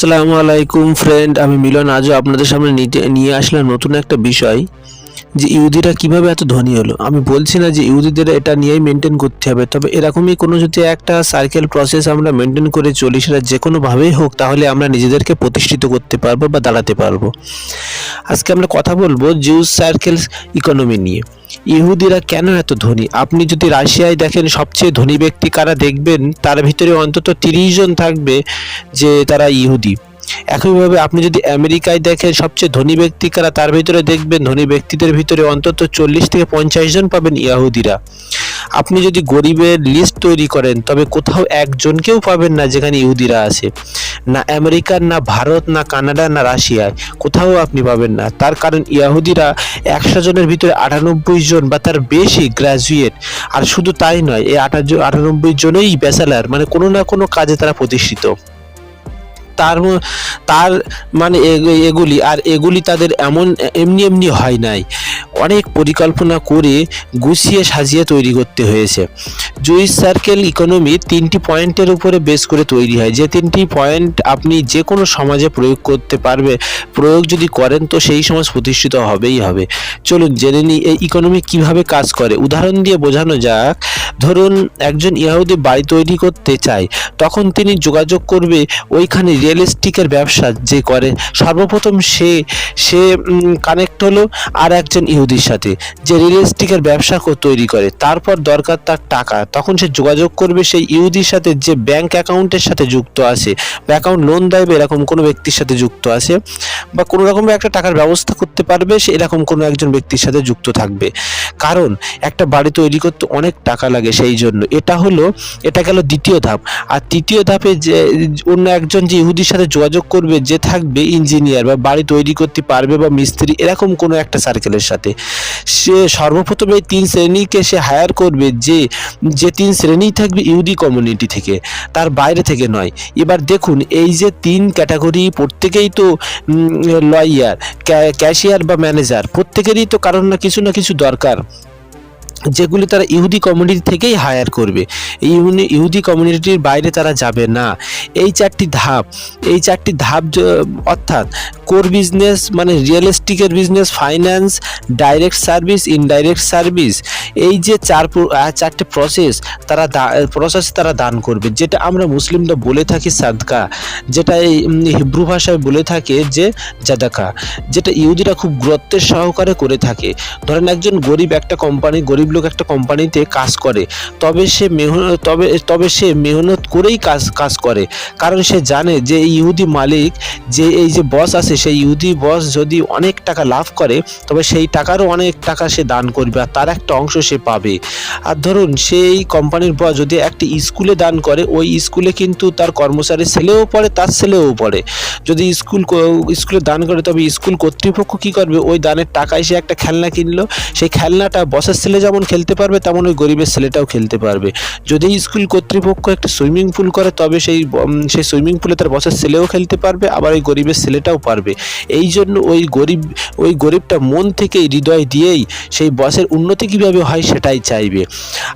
আসসালামু আলাইকুম ফ্রেন্ড, আমি মিলন। আজও আপনাদের সামনে নিয়ে আসলাম নতুন একটা বিষয়, যে ইহুদিরা কিভাবে এত ধনী হলো। আমি বলছি না যে ইহুদিদের এটা নিয়েই মেনটেন করতে হবে, তবে এরকমই কোনো যদি একটা সার্কেল প্রসেস আমরা মেনটেন করে চলি, সেটা যে কোনোভাবেই হোক, তাহলে আমরা নিজেদেরকে প্রতিষ্ঠিত করতে পারবো বা দাঁড়াতে পারবো। আজকে আমরা কথা বলবো জিউস সার্কেল ইকোনমি নিয়ে। ইহুদিরা কেন এত ধনী? আপনি যদি রাশিয়ায় দেখেন, সবচেয়ে ধনী ব্যক্তি কারা দেখবেন, তার ভিতরে অন্তত 30 জন থাকবে যে তারা ইহুদি। একইভাবে আপনি যদি আমেরিকায় দেখেন, সবচেয়ে ধনী ব্যক্তি কারা, তার ভিতরে দেখবেন ধনী ব্যক্তিদের ভিতরে অন্তত 40 থেকে 50 জন পাবেন ইহুদিরা। আপনি যদি গরিবের লিস্ট তৈরি করেন, তবে কোথাও একজনকেও পাবেন না যেখানে ইহুদিরা আছে। না আমেরিকার, না ভারত, না কানাডা, না রাশিয়ায়, কোথাও আপনি পাবেন না। তার কারণ ইহুদিরা 100 জনের ভিতরে 98 জন বা তার বেশি গ্রাজুয়েট। আর শুধু তাই নয়, এই 98 জনেই ব্যাচেলার, মানে কোনো না কোনো কাজে তারা প্রতিষ্ঠিত। তার তার মানে এগুলি তাদের এমনি এমনি হয় নাই, অনেক পরিকল্পনা করে গুছিয়ে সাজিয়ে তৈরি করতে হয়েছে। জুইস সার্কেল ইকোনমি 3টি পয়েন্টের উপরে বেস করে তৈরি হয়, যে 3টি পয়েন্ট আপনি যে কোনো সমাজে প্রয়োগ করতে পারবে। প্রয়োগ যদি করেন, তো সেই সমাজ প্রতিষ্ঠিত হবেই হবে। চলুন জেনে নিই এই ইকোনমি কিভাবে কাজ করে। উদাহরণ দিয়ে বোঝানো যাক। ধরুন একজন ইহুদি বাড়ি তৈরি করতে চায়, তখন তিনি যোগাযোগ করবে ওইখানে রিয়েল এস্টেটের ব্যবসা যে করে। সর্বপ্রথম সে কানেক্ট হলো আর একজন ইহুদির সাথে, যে রিয়েল এস্টেটের ব্যবসা তৈরি করে। তারপর দরকার তার টাকা, তখন সে যোগাযোগ করবে সেই ইহুদির সাথে যে ব্যাংক অ্যাকাউন্টের সাথে যুক্ত আছে, বা অ্যাকাউন্ট লোন দেয় এরকম কোনো ব্যক্তির সাথে যুক্ত আছে, বা কোনো রকম একটা টাকার ব্যবস্থা করতে পারবে, সে এরকম কোনো একজন ব্যক্তির সাথে যুক্ত থাকবে। কারণ একটা বাড়ি তৈরি করতে অনেক টাকা লাগে, সেই জন্য এটা গেল দ্বিতীয় ধাপ। আর তৃতীয় ধাপে যে অন্য একজন যে ইহুদির সাথে যোগাযোগ করবে, যে থাকবে ইঞ্জিনিয়ার বা বাড়ি তৈরি করতে পারবে বা মিস্ত্রি, এরকম কোনো একটা সার্কেলের সাথে। সে সর্বপ্রথম এই 3 শ্রেণীকে সে হায়ার করবে, যে 3 শ্রেণী থাকবে ইহুদি কমিউনিটি থেকে, তার বাইরে থেকে নয়। এবার দেখুন, এই যে 3 ক্যাটাগরি, প্রত্যেকেই তো লয়ার, ক্যাশিয়ার বা ম্যানেজার, প্রত্যেকেরই তো কারণ না কিছু দরকার, যেগুলি তারা ইহুদি কমিউনিটি থেকেই হায়ার করবে। ইহুদি কমিউনিটির বাইরে তারা যাবে না। এই চারটি ধাপ অর্থাৎ কোর বিজনেস, মানে রিয়েল এস্টেটের business, finance, direct service, indirect service, এই যে চারটে প্রসেস তারা দান করবে, যেটা আমরা মুসলিমরা বলে থাকি সাদকা, যেটা এই হিব্রু ভাষায় বলে থাকে যে জাদাকা, যেটা ইহুদিরা খুব গুরুত্বের সহকারে করে থাকে। ধরেন একজন গরিব লোক একটা কোম্পানিতে কাজ করে, তবে সে মেহনত করেই কাজ করে। কারণ সে জানে যে ইহুদি মালিক, যে এই যে বস আছে, সেই ইহুদি বস যদি অনেক টাকা লাভ করে, তবে সেই টাকারও অনেক টাকা সে দান করবে, আর তার একটা অংশ সে পাবে। আর ধরুন সেই কোম্পানির বস যদি একটি স্কুলে দান করে, ওই স্কুলে কিন্তু তার কর্মচারীর ছেলেও পড়ে, তার ছেলেও পড়ে। যদি স্কুলে দান করে, তবে স্কুল কর্তৃপক্ষ কি করবে, ওই দানের টাকায় সে একটা খেলনা কিনলো, সেই খেলনাটা বসের ছেলে যেমন খেলতে পারবে, তেমন ওই গরিবের ছেলেটাও খেলতে পারবে। যদি স্কুল কর্তৃপক্ষ একটা সুইমিং পুল করে, তবে সেই সুইমিং পুলে তার বসের ছেলেও খেলতে পারবে, আবার ওই গরিবের ছেলেটাও পারবে। এই জন্য ওই গরিবটা মন থেকে হৃদয় দিয়েই সেই বসের উন্নতি কীভাবে হয় সেটাই চাইবে।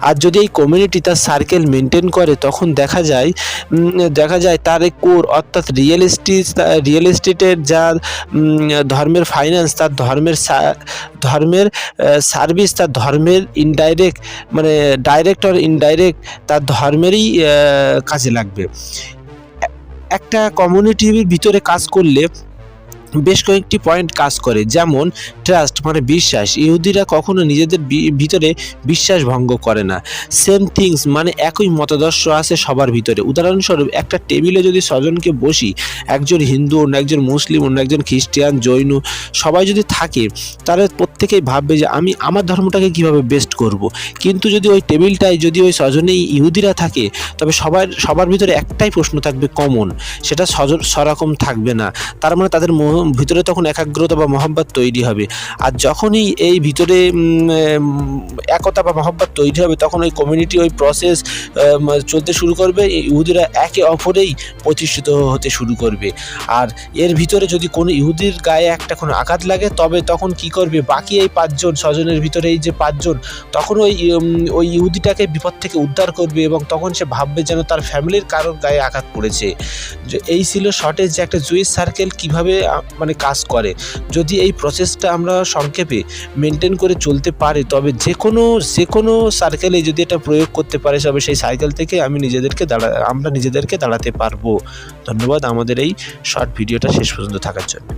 আর যদি এই কমিউনিটি তার সার্কেল মেনটেন করে, তখন দেখা যায় তার কোর অর্থাৎ রিয়েল এস্টেটের যা ধর্মের ফাইন্যান্স, তার ধর্মের সার্ভিস, তার ধর্মের ইনডাইরেক্ট, মানে ডাইরেক্ট আর ইনডাইরেক্ট, তার ধর্মেরই কাজে লাগবে। একটা কমিউনিটির ভিতরে কাজ করলে বেশ কয়েকটি পয়েন্ট কাজ করে, যেমন ট্রাস্ট, মানে বিশ্বাস। ইহুদিরা কখনো নিজেদের ভিতরে বিশ্বাস ভঙ্গ করে না। সেম থিংস, মানে একই মতাদর্শ আছে সবার ভিতরে। উদাহরণস্বরূপ, একটা টেবিলে যদি 6 জনকে বসি, একজন হিন্দু, অন্য একজন মুসলিম, অন্য একজন খ্রিস্টান, জৈন, সবাই যদি থাকে, তাহলে প্রত্যেকেই ভাববে যে আমি আমার ধর্মটাকে কিভাবে বেস্ট করব। কিন্তু যদি ওই টেবিলটায় যদি ওই 6 জনেই ইহুদিরা থাকে, তবে সবার ভিতরে একটাই প্রশ্ন থাকবে কমন, সেটা সরকম থাকবে না। তার মানে তাদের ভিতরে তখন একাগ্রতা বা মহব্বত তৈরি হবে। আর যখনই এই ভিতরে একতা বা মহব্বত তৈরি হবে, তখন ওই কমিউনিটি ওই প্রসেস চলতে শুরু করবে। ইহুদিরা একে অপরেই প্রতিষ্ঠিত হতে শুরু করবে। আর এর ভিতরে যদি কোনো ইহুদির গায়ে একটা কোনো আঘাত লাগে, তবে তখন কি করবে, বাকি এই 5 জন 6 জনের ভিতরে এই যে 5 জন, তখন ওই ইহুদিটাকে বিপদ থেকে উদ্ধার করবে এবং তখন সে ভাববে যেন তার ফ্যামিলির কারোর গায়ে আঘাত পড়েছে। যে এই ছিল শর্টেজ যে একটা জুইস সার্কেল কীভাবে মানে কাজ করে। যদি এই প্রসেসটা আমরা সংক্ষেপে মেনটেন করে চলতে পারি, তবে যে কোনো সার্কেলে যদি এটা প্রয়োগ করতে পারে, তবে সেই সাইকেল থেকে আমরা নিজেদেরকে দাঁড়াতে পারবো। ধন্যবাদ আমাদের এই শর্ট ভিডিওটা শেষ পর্যন্ত থাকার জন্য।